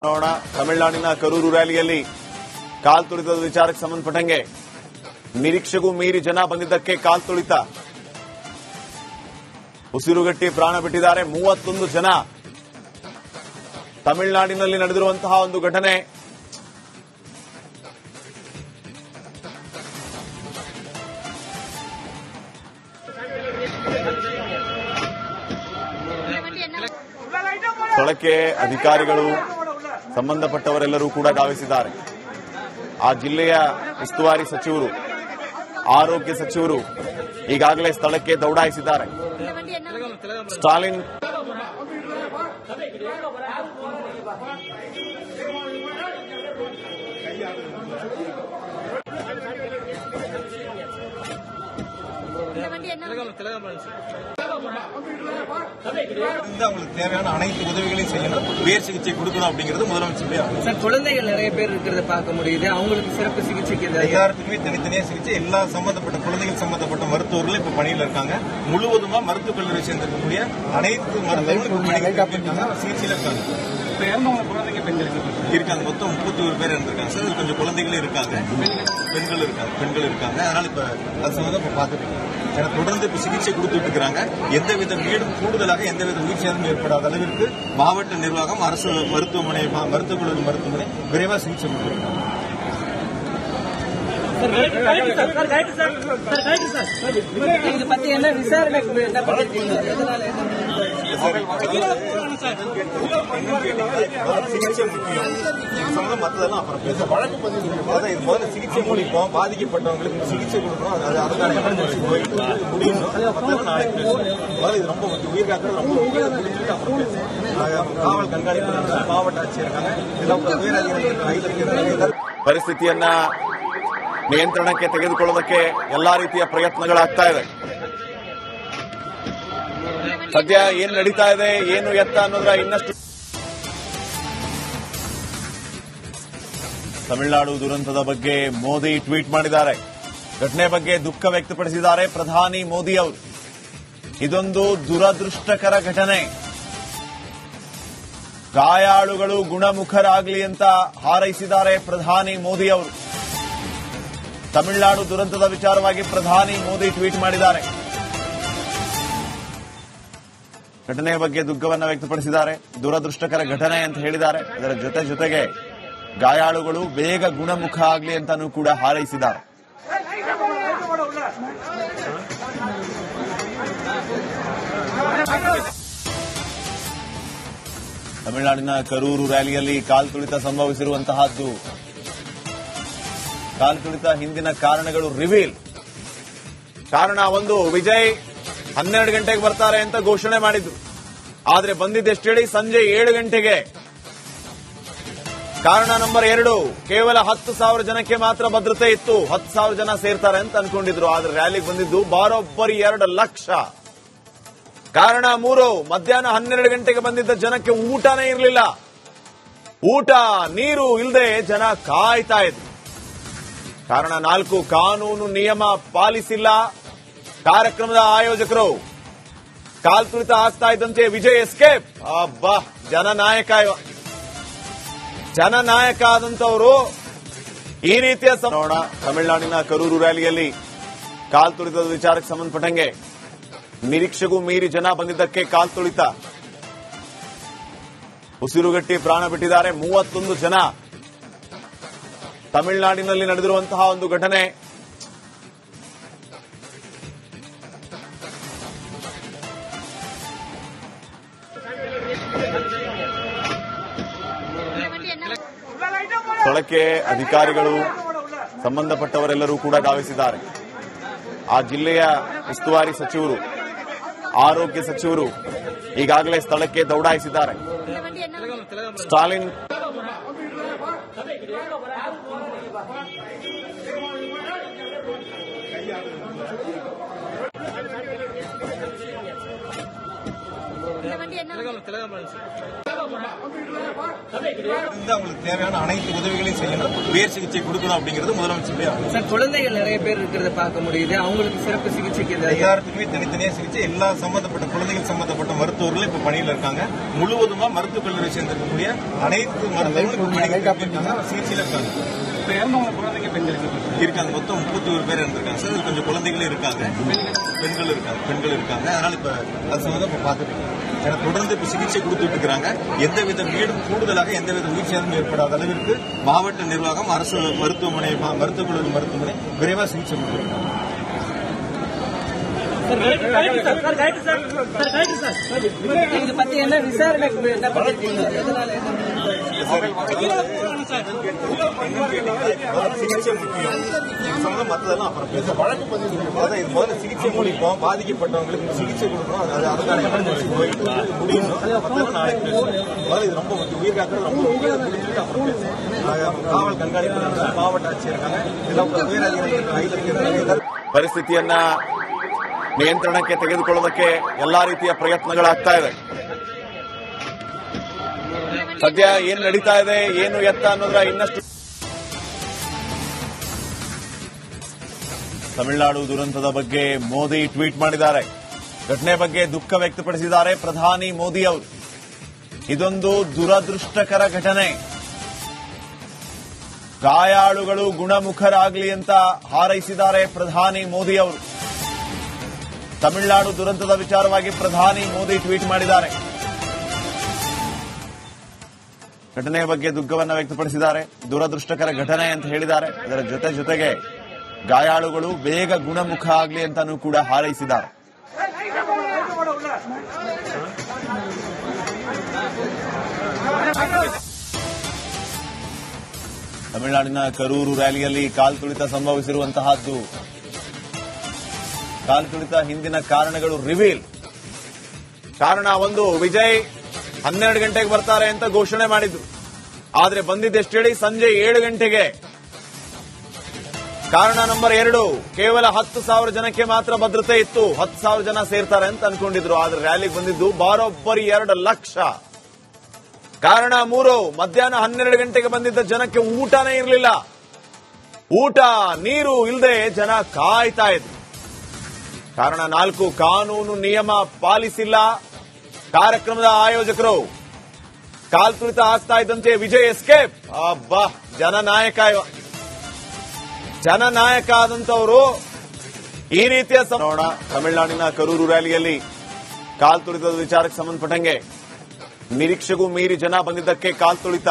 ನೋಡೋಣ. ತಮಿಳುನಾಡಿನ ಕರೂರು ರ್ಯಾಲಿಯಲ್ಲಿ ಕಾಲ್ತುಳಿತದ ವಿಚಾರಕ್ಕೆ ಸಂಬಂಧಪಟ್ಟಂಗೆ ನಿರೀಕ್ಷೆಗೂ ಮೀರಿ ಜನ ಬಂದಿದ್ದಕ್ಕೆ ಕಾಲ್ತುಳಿತ, ಉಸಿರುಗಟ್ಟಿ ಪ್ರಾಣ ಬಿಟ್ಟಿದ್ದಾರೆ 31 ಜನ. ತಮಿಳುನಾಡಿನಲ್ಲಿ ನಡೆದಿರುವಂತಹ ಒಂದು ಘಟನೆ. ಸ್ಥಳಕ್ಕೆ ಅಧಿಕಾರಿಗಳು ಸಂಬಂಧಪಟ್ಟವರೆಲ್ಲರೂ ಕೂಡ ಧಾವಿಸಿದ್ದಾರೆ. ಆ ಜಿಲ್ಲೆಯ ಉಸ್ತುವಾರಿ ಸಚಿವರು, ಆರೋಗ್ಯ ಸಚಿವರು ಈಗಾಗಲೇ ಸ್ಥಳಕ್ಕೆ ದೌಡಾಯಿಸಿದ್ದಾರೆ. ಸ್ಟಾಲಿನ್ அவங்களுக்கு தேவையான அனைத்து உதவிகளையும் செய்யணும், பேர் சிகிச்சை கொடுக்கணும் அப்படிங்கிறது முதலமைச்சருடைய. சார், குழந்தைகள் நிறைய பேர் இருக்கிறத பார்க்க முடியுது. அவங்களுக்கு சிறப்பு சிகிச்சைக்கு எல்லாருக்குமே தனித்தனியா சிகிச்சை, எல்லா சம்பந்தப்பட்ட குழந்தைகள் சம்பந்தப்பட்ட மருத்துவர்கள் இப்ப பணியில் இருக்காங்க. முழுவதுமா மருத்துவக் கல்லூரி சேர்ந்திருக்கக்கூடிய அனைத்து மருத்துவர்களும் சிகிச்சையில் இருக்காங்க. குழந்தைங்க பெண்களுக்கு இருக்காங்க. மொத்தம் 31 பேர் இருந்திருக்காங்க சார். கொஞ்சம் குழந்தைகளும் இருக்காங்க, பெண்கள் இருக்காங்க. அதனால இப்ப அது சம்பந்தம் இப்ப பாத்துட்டு ஏன்னா தொடர்ந்து இப்ப சிகிச்சை கொடுத்துட்டு இருக்கிறாங்க. எந்தவித வீடும் கூடுதலாக எந்தவித உயிர் சேதமும் ஏற்படாத அளவிற்கு மாவட்ட நிர்வாகம், அரசு மருத்துவமனை, மருத்துவக் கல்லூரி மருத்துவமனை விரைவாக சிகிச்சை கொடுத்திருக்காங்க. இதை பத்தி என்ன விசாரணை சிகிச்சை முக்கியம், மற்றதெல்லாம் அப்புறம் பேச வழக்கு பதிவு. அதான் இது முதல்ல சிகிச்சை முடிப்போம், பாதிக்கப்பட்டவங்களுக்கு சிகிச்சை கொடுக்கணும், அதுக்கான எமர்ஜென்சி முடியணும். மற்றதெல்லாம் நாளைக்கு பேசுவோம். முதல்ல இது ரொம்ப உயிர் காக்கிறது ரொம்ப முக்கியம். முடிஞ்சுட்டு அப்புறம் பேசுவோம். காவல் கண்காணிப்பு மாவட்ட ஆட்சியர் இருக்காங்க, இதெல்லாம் உயரதிகாரிகள் ಪರಿಸ್ಥಿತಿಯನ್ನ ನಿಯಂತ್ರಣಕ್ಕೆ ತೆಗೆದುಕೊಳ್ಳೋದಕ್ಕೆ ಎಲ್ಲಾ ರೀತಿಯ ಪ್ರಯತ್ನಗಳಾಗ್ತಾ ಇದೆ. ಸದ್ಯ ಏನು ನಡೀತಾ ಇದೆ, ಏನು ಎತ್ತ ಅನ್ನೋದ್ರ ಇನ್ನಷ್ಟು. ತಮಿಳುನಾಡು ದುರಂತದ ಬಗ್ಗೆ ಮೋದಿ ಟ್ವೀಟ್ ಮಾಡಿದ್ದಾರೆ. ಘಟನೆ ಬಗ್ಗೆ ದುಃಖ ವ್ಯಕ್ತಪಡಿಸಿದ್ದಾರೆ ಪ್ರಧಾನಿ ಮೋದಿ ಅವರು. ಇದೊಂದು ದುರದೃಷ್ಟಕರ ಘಟನೆ, ಗಾಯಾಳುಗಳು ಗುಣಮುಖರಾಗಲಿ ಅಂತ ಹಾರೈಸಿದ್ದಾರೆ ಪ್ರಧಾನಿ ಮೋದಿ ಅವರು. ತಮಿಳುನಾಡು ದುರಂತದ ವಿಚಾರವಾಗಿ ಪ್ರಧಾನಿ ಮೋದಿ ಟ್ವೀಟ್ ಮಾಡಿದ್ದಾರೆ. ಘಟನೆಯ ಬಗ್ಗೆ ದುಃಖವನ್ನು ವ್ಯಕ್ತಪಡಿಸಿದ್ದಾರೆ. ದುರದೃಷ್ಟಕರ ಘಟನೆ ಅಂತ ಹೇಳಿದ್ದಾರೆ. ಅದರ ಜೊತೆಗೆ ಗಾಯಾಳುಗಳು ಬೇಗ ಗುಣಮುಖ ಆಗಲಿ ಅಂತಾನೂ ಕೂಡ ಹಾರೈಸಿದ್ದಾರೆ. ತಮಿಳುನಾಡಿನ ಕರೂರು ರ್ಯಾಲಿಯಲ್ಲಿ ಕಾಲ್ತುಳಿತ ಸಂಭವಿಸಿರುವಂತಹದ್ದು. ಕಾಲ್ತುಳಿತ ಹಿಂದಿನ ಕಾರಣಗಳು ರಿವೀಲ್. ಕಾರಣ ಒಂದು, ವಿಜಯ್ 12 ಗಂಟೆಗೆ ಬರ್ತಾರೆ ಅಂತ ಘೋಷಣೆ ಮಾಡಿದ್ರು. ಆದ್ರೆ ಬಂದಿದ್ದೆಷ್ಟೇಳಿ ಸಂಜೆ 7 ಗಂಟೆಗೆ. ಕಾರಣ ನಂಬರ್ 2, ಕೇವಲ 10,000 ಜನಕ್ಕೆ ಮಾತ್ರ ಭದ್ರತೆ ಇತ್ತು. 10,000 ಜನ ಸೇರ್ತಾರೆ ಅಂತ ಅನ್ಕೊಂಡಿದ್ರು. ಆದ್ರೆ ರ್ಯಾಲಿಗೆ ಬಂದಿದ್ದು ಬರೋಬ್ಬರಿ 2 ಲಕ್ಷ. ಕಾರಣ 3, ಮಧ್ಯಾಹ್ನ 12 ಗಂಟೆಗೆ ಬಂದಿದ್ದ ಜನಕ್ಕೆ ಊಟನೇ ಇರಲಿಲ್ಲ. ಊಟ ನೀರು ಇಲ್ಲದೆ ಜನ ಕಾಯ್ತಾ ಇದ್ರು. ಕಾರಣ 4, ಕಾನೂನು ನಿಯಮ ಪಾಲಿಸಿಲ್ಲ ಕಾರ್ಯಕ್ರಮದ ಆಯೋಜಕರು. ಕಾಲ್ತುಳಿತ ಆಗ್ತಾ ಇದ್ದಂತೆ ವಿಜಯ್ ಎಸ್ಕೇಪ್. ಅಬ್ಬಾ, ಜನನಾಯಕ ಆದಂತವರು ಈ ರೀತಿಯ ನೋಡೋಣ. ತಮಿಳುನಾಡಿನ ಕರೂರು ರ್ಯಾಲಿಯಲ್ಲಿ ಕಾಲ್ತುಳಿತದ ವಿಚಾರಕ್ಕೆ ಸಂಬಂಧಪಟ್ಟಂಗೆ ನಿರೀಕ್ಷೆಗೂ ಮೀರಿ ಜನ ಬಂದಿದ್ದಕ್ಕೆ ಕಾಲ್ತುಳಿತ, ಉಸಿರುಗಟ್ಟಿ ಪ್ರಾಣ ಬಿಟ್ಟಿದ್ದಾರೆ 31 ಜನ. ತಮಿಳುನಾಡಿನಲ್ಲಿ ನಡೆದಿರುವಂತಹ ಒಂದು ಘಟನೆ. ಸ್ಥಳಕ್ಕೆ ಅಧಿಕಾರಿಗಳು ಸಂಬಂಧಪಟ್ಟವರೆಲ್ಲರೂ ಕೂಡ ಧಾವಿಸಿದ್ದಾರೆ. ಆ ಜಿಲ್ಲೆಯ ಉಸ್ತುವಾರಿ ಸಚಿವರು, ಆರೋಗ್ಯ ಸಚಿವರು ಈಗಾಗಲೇ ಸ್ಥಳಕ್ಕೆ ದೌಡಾಯಿಸಿದ್ದಾರೆ. ಸ್ಟಾಲಿನ್ அவங்களுக்கு தேவையான அனைத்து உதவிகளையும் செய்யணும், உயர் சிகிச்சை கொடுக்கணும் அப்படிங்கிறது முதலமைச்சருடைய சார், குழந்தைகள் நிறைய பேர் இருக்கிறத பார்க்க முடியுது. அவங்களுக்கு சிறப்பு சிகிச்சைக்கு எல்லாருக்குமே தனித்தனியா சிகிச்சை, எல்லா சம்பந்தப்பட்ட குழந்தைகள் சம்பந்தப்பட்ட மருத்துவர்கள் இப்ப பணியில் இருக்காங்க. முழுவதுமா மருத்துவக் கல்லூரி சேர்ந்திருக்கக்கூடிய அனைத்து மருத்துவர்களும் சிகிச்சையில இருக்காங்க. இருக்காங்க. மொத்தம் 31 பேர் இருந்திருக்காங்க சார். கொஞ்சம் குழந்தைகளும் இருக்காங்க, பெண்கள் இருக்காங்க. அதனால இப்ப அது சம்பந்தம் இப்ப பாத்துட்டு இருக்கோம். ஏன்னா தொடர்ந்து இப்ப சிகிச்சை கொடுத்துட்டு இருக்காங்க. எந்தவித வீடும் கூடுதலாக எந்தவித உயிர் சேதமும் ஏற்படாத அளவிற்கு மாவட்ட நிர்வாகம், அரசு மருத்துவமனை, மருத்துவக் கல்லூரி மருத்துவமனை விரைவாக சிகிச்சை கொடுத்துருக்காங்க. சிகிச்சை முக்கியம், மற்றதெல்லாம் அப்புறம் பேச வழக்கு பதிவு. இது முதல்ல சிகிச்சை முடிப்போம், பாதிக்கப்பட்டவங்களுக்கு சிகிச்சை கொடுக்கணும், அதுக்கான எமர்ஜென்சி முடியணும். மற்றதெல்லாம் நாளைக்கு பேசுவோம். முதல்ல இது ரொம்ப உயிர் காக்கிறது ரொம்ப முக்கியம். முடிச்சுட்டு அப்புறம் பேசுவோம். காவல் கண்காணிப்பு மாவட்ட ஆட்சியர் இருக்காங்க, உயரதிகாரிகள். ಪರಿಸ್ಥಿತಿಯನ್ನ ನಿಯಂತ್ರಣಕ್ಕೆ ತೆಗೆದುಕೊಳ್ಳೋದಕ್ಕೆ ಎಲ್ಲಾ ರೀತಿಯ ಪ್ರಯತ್ನಗಳಾಗ್ತಾ ಇದೆ. ಸದ್ಯ ಏನು ನಡೀತಾ ಇದೆ, ಏನು ಎತ್ತ ಅನ್ನೋದ್ರ ಇನ್ನಷ್ಟು. ತಮಿಳುನಾಡು ದುರಂತದ ಬಗ್ಗೆ ಮೋದಿ ಟ್ವೀಟ್ ಮಾಡಿದ್ದಾರೆ. ಘಟನೆ ಬಗ್ಗೆ ದುಃಖ ವ್ಯಕ್ತಪಡಿಸಿದ್ದಾರೆ ಪ್ರಧಾನಿ ಮೋದಿ ಅವರು. ಇದೊಂದು ದುರದೃಷ್ಟಕರ ಘಟನೆ. ಗಾಯಾಳುಗಳು ಗುಣಮುಖರಾಗಲಿ ಅಂತ ಹಾರೈಸಿದ್ದಾರೆ ಪ್ರಧಾನಿ ಮೋದಿ ಅವರು. ತಮಿಳುನಾಡು ದುರಂತದ ವಿಚಾರವಾಗಿ ಪ್ರಧಾನಿ ಮೋದಿ ಟ್ವೀಟ್ ಮಾಡಿದ್ದಾರೆ. ಘಟನೆಯ ಬಗ್ಗೆ ದುಃಖವನ್ನು ವ್ಯಕ್ತಪಡಿಸಿದ್ದಾರೆ. ದುರದೃಷ್ಟಕರ ಘಟನೆ ಅಂತ ಹೇಳಿದ್ದಾರೆ. ಅದರ ಜೊತೆಗೆ ಗಾಯಾಳುಗಳು ಬೇಗ ಗುಣಮುಖ ಆಗಲಿ ಅಂತಾನೂ ಕೂಡ ಹಾರೈಸಿದ್ದಾರೆ. ತಮಿಳುನಾಡಿನ ಕರೂರು ರ್ಯಾಲಿಯಲ್ಲಿ ಕಾಲ್ತುಳಿತ ಸಂಭವಿಸಿರುವಂತಹದ್ದು. ಕಾಲ್ತುಳಿತ ಹಿಂದಿನ ಕಾರಣಗಳು ರಿವೀಲ್. ಕಾರಣ ಒಂದು, ವಿಜಯ್ 12 ಗಂಟೆಗೆ ಬರ್ತಾರೆ ಅಂತ ಘೋಷಣೆ ಮಾಡಿದ್ರು. ಆದ್ರೆ ಬಂದಿದ್ದೆಷ್ಟು ಹೇಳಿ, ಸಂಜೆ 7 ಗಂಟೆಗೆ. ಕಾರಣ ನಂಬರ್ 2, ಕೇವಲ 10,000 ಜನಕ್ಕೆ ಮಾತ್ರ ಭದ್ರತೆ ಇತ್ತು. 10,000 ಜನ ಸೇರ್ತಾರೆ ಅಂತ ಅನ್ಕೊಂಡಿದ್ರು. ಆದ್ರೆ ರ್ಯಾಲಿಗೆ ಬಂದಿದ್ದು ಬರೋಬ್ಬರಿ 2 ಲಕ್ಷ. ಕಾರಣ 3, ಮಧ್ಯಾಹ್ನ 12 ಗಂಟೆಗೆ ಬಂದಿದ್ದ ಜನಕ್ಕೆ ಊಟನೇ ಇರಲಿಲ್ಲ. ಊಟ ನೀರು ಇಲ್ಲದೆ ಜನ ಕಾಯ್ತಾ ಇದ್ರು. ಕಾರಣ 4, ಕಾನೂನು ನಿಯಮ ಪಾಲಿಸಿಲ್ಲ ಕಾರ್ಯಕ್ರಮದ ಆಯೋಜಕರು. ಕಾಲ್ತುಳಿತ ಆಗ್ತಾ ಇದ್ದಂತೆ ವಿಜಯ್ ಎಸ್ಕೇಪ್. ಅಬ್ಬಾ, ಜನನಾಯಕ ಆದಂತವರು ಈ ರೀತಿಯ ನೋಡ. ತಮಿಳುನಾಡಿನ ಕರೂರು ರ್ಯಾಲಿಯಲ್ಲಿ ಕಾಲ್ತುಳಿತದ ವಿಚಾರಕ್ಕೆ ಸಂಬಂಧಪಟ್ಟಂಗೆ ನಿರೀಕ್ಷೆಗೂ ಮೀರಿ ಜನ ಬಂದಿದ್ದಕ್ಕೆ ಕಾಲ್ತುಳಿತ.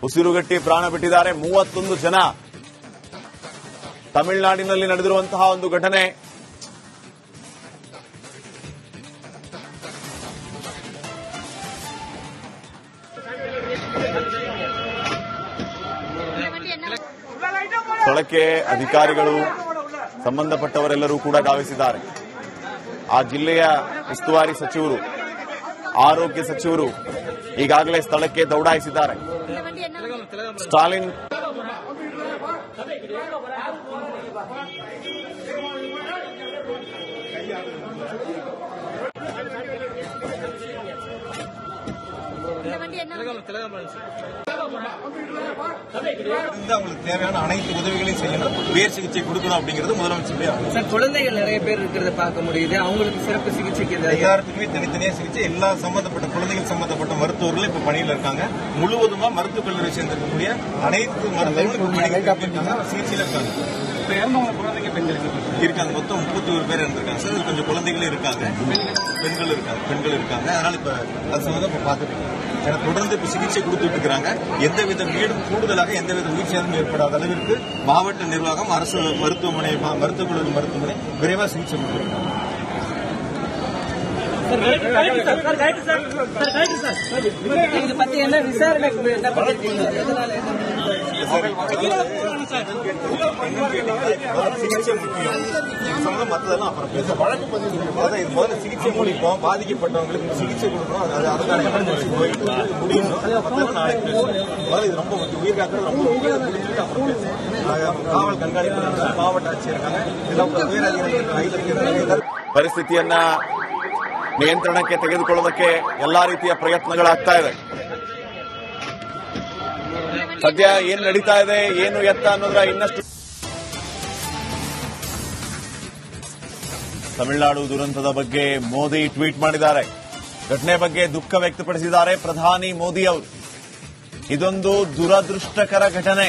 ಉಸಿರುಗಟ್ಟಿ ಪ್ರಾಣ ಬಿಟ್ಟಿದ್ದಾರೆ 31 ಜನ. ತಮಿಳುನಾಡಿನಲ್ಲಿ ನಡೆದಿರುವಂತಹ ಒಂದು ಘಟನೆ. ಸ್ಥಳಕ್ಕೆ ಅಧಿಕಾರಿಗಳು, ಸಂಬಂಧಪಟ್ಟವರೆಲ್ಲರೂ ಕೂಡ ಧಾವಿಸಿದ್ದಾರೆ. ಆ ಜಿಲ್ಲೆಯ ಉಸ್ತುವಾರಿ ಸಚಿವರು, ಆರೋಗ್ಯ ಸಚಿವರು ಈಗಾಗಲೇ ಸ್ಥಳಕ್ಕೆ ದೌಡಾಯಿಸಿದ್ದಾರೆ. ಸ್ಟಾಲಿನ್ அவங்களுக்கு தேவையான அனைத்து உதவிகளையும் செய்யணும், உயர் சிகிச்சை கொடுக்கணும் அப்படிங்கிறது முதலமைச்சருடைய. சார், குழந்தைகள் நிறைய பேர் இருக்கிறத பார்க்க முடியுது. அவங்களுக்கு சிறப்பு சிகிச்சைக்கு எல்லாருக்குமே தனித்தனியா சிகிச்சை, எல்லா சம்பந்தப்பட்ட குழந்தைகள் சம்பந்தப்பட்ட மருத்துவர்கள் இப்ப பணியில் இருக்காங்க. முழுவதுமா மருத்துவக் கல்லூரி சேர்ந்திருக்கக்கூடிய அனைத்து மருத்துவர்களும் சிகிச்சையில இருக்காங்க. இருக்காங்க. மொத்தம் 31 பேர் இருந்திருக்காங்க சார். கொஞ்சம் குழந்தைகளும் இருக்காங்க, பெண்கள் இருக்காங்க. அதனால இப்ப அது சம்பந்தம் இப்ப பாத்துட்டு இருக்கோம். ஏன்னா தொடர்ந்து இப்ப சிகிச்சை கொடுத்துட்டு இருக்காங்க. எந்தவித வீடும் கூடுதலாக எந்தவித உயிர் சேதமும் ஏற்படாத அளவிற்கு மாவட்ட நிர்வாகம், அரசு மருத்துவமனை, மருத்துவக் கல்லூரி மருத்துவமனை விரைவாக சிகிச்சை கொடுத்துருக்காங்க. இது பத்தி என்ன விசாரணை? சிகிச்சை முக்கியம், மற்றதெல்லாம் அப்புறம் பேச வழக்கு பதிவு. இது முதல்ல சிகிச்சை முடிப்போம், பாதிக்கப்பட்டவங்களுக்கு சிகிச்சை கொடுக்கணும், அதுக்கான எமர்ஜென்சி முடியணும். மற்றதெல்லாம் நாளைக்கு பேசுவோம். முதல்ல இது ரொம்ப உயிர் காக்கிறது ரொம்ப முக்கியம். முடிச்சுட்டு அப்புறம் பேசுவோம். காவல் கண்காணிப்பு மாவட்ட ஆட்சியர் இருக்காங்க, உயரதிகாரிகள். ಪರಿಸ್ಥಿತಿಯನ್ನ ನಿಯಂತ್ರಣಕ್ಕೆ ತೆಗೆದುಕೊಳ್ಳೋದಕ್ಕೆ ಎಲ್ಲಾ ರೀತಿಯ ಪ್ರಯತ್ನಗಳಾಗ್ತಾ ಇದೆ. ಸದ್ಯ ಏನು ನಡೀತಾ ಇದೆ, ಏನು ಎತ್ತ ಅನ್ನೋದ್ರ ಇನ್ನಷ್ಟು. ತಮಿಳುನಾಡು ದುರಂತದ ಬಗ್ಗೆ ಮೋದಿ ಟ್ವೀಟ್ ಮಾಡಿದ್ದಾರೆ. ಘಟನೆ ಬಗ್ಗೆ ದುಃಖ ವ್ಯಕ್ತಪಡಿಸಿದ್ದಾರೆ ಪ್ರಧಾನಿ ಮೋದಿ ಅವರು. ಇದೊಂದು ದುರದೃಷ್ಟಕರ ಘಟನೆ.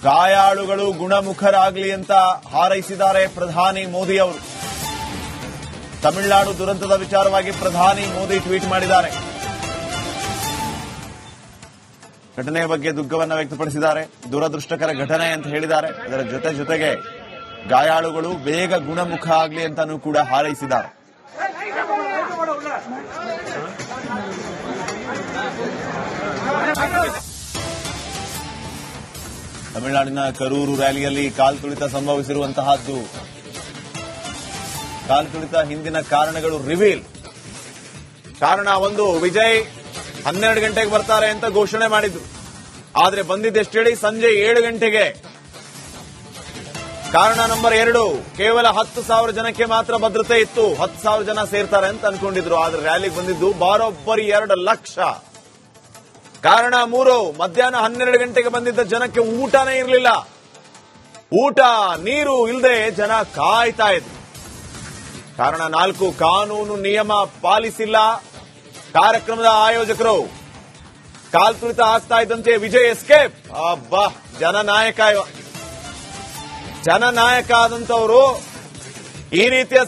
ಗಾಯಾಳುಗಳು ಗುಣಮುಖರಾಗಲಿ ಅಂತ ಹಾರೈಸಿದ್ದಾರೆ ಪ್ರಧಾನಿ ಮೋದಿ ಅವರು. ತಮಿಳುನಾಡು ದುರಂತದ ವಿಚಾರವಾಗಿ ಪ್ರಧಾನಿ ಮೋದಿ ಟ್ವೀಟ್ ಮಾಡಿದ್ದಾರೆ. ಘಟನೆಯ ಬಗ್ಗೆ ದುಃಖವನ್ನು ವ್ಯಕ್ತಪಡಿಸಿದ್ದಾರೆ. ದುರದೃಷ್ಟಕರ ಘಟನೆ ಅಂತ ಹೇಳಿದ್ದಾರೆ. ಅದರ ಜೊತೆಗೆ ಗಾಯಾಳುಗಳು ಬೇಗ ಗುಣಮುಖ ಆಗಲಿ ಅಂತಾನೂ ಕೂಡ ಹಾರೈಸಿದ್ದಾರೆ. ತಮಿಳುನಾಡಿನ ಕರೂರು ರ್ಯಾಲಿಯಲ್ಲಿ ಕಾಲ್ತುಳಿತ ಸಂಭವಿಸಿರುವಂತಹದ್ದು. ಕಾಲ್ತುಳಿತ ಹಿಂದಿನ ಕಾರಣಗಳು ರಿವೀಲ್. ಕಾರಣ ಒಂದು, ವಿಜಯ್ 12 ಗಂಟೆಗೆ ಬರ್ತಾರೆ ಅಂತ ಘೋಷಣೆ ಮಾಡಿದ್ರು. ಆದ್ರೆ ಬಂದಿದ್ದೆಷ್ಟು ಹೇಳಿ, ಸಂಜೆ 7 ಗಂಟೆಗೆ. ಕಾರಣ ನಂಬರ್ 2, ಕೇವಲ 10,000 ಜನಕ್ಕೆ ಮಾತ್ರ ಭದ್ರತೆ ಇತ್ತು. 10,000 ಜನ ಸೇರ್ತಾರೆ ಅಂತ ಅನ್ಕೊಂಡಿದ್ರು. ಆದ್ರೆ ರ್ಯಾಲಿಗೆ ಬಂದಿದ್ದು ಬರೋಬ್ಬರಿ 2 ಲಕ್ಷ. ಕಾರಣ 3, ಮಧ್ಯಾಹ್ನ 12 ಗಂಟೆಗೆ ಬಂದಿದ್ದ ಜನಕ್ಕೆ ಊಟನೇ ಇರಲಿಲ್ಲ. ಊಟ ನೀರು ಇಲ್ಲದೆ ಜನ ಕಾಯ್ತಾ ಇದ್ರು. ಕಾರಣ 4, ಕಾನೂನು ನಿಯಮ ಪಾಲಿಸಿಲ್ಲ ಕಾರ್ಯಕ್ರಮದ ಆಯೋಜಕರು. ಕಾಲ್ತುಳಿತ ಆಗ್ತಾ ಇದ್ದಂತೆ ವಿಜಯ್ ಎಸ್ಕೇಪ್. ಅಬ್ಬಾ, ಜನನಾಯಕ ಆದಂತವರು ಈ ರೀತಿಯ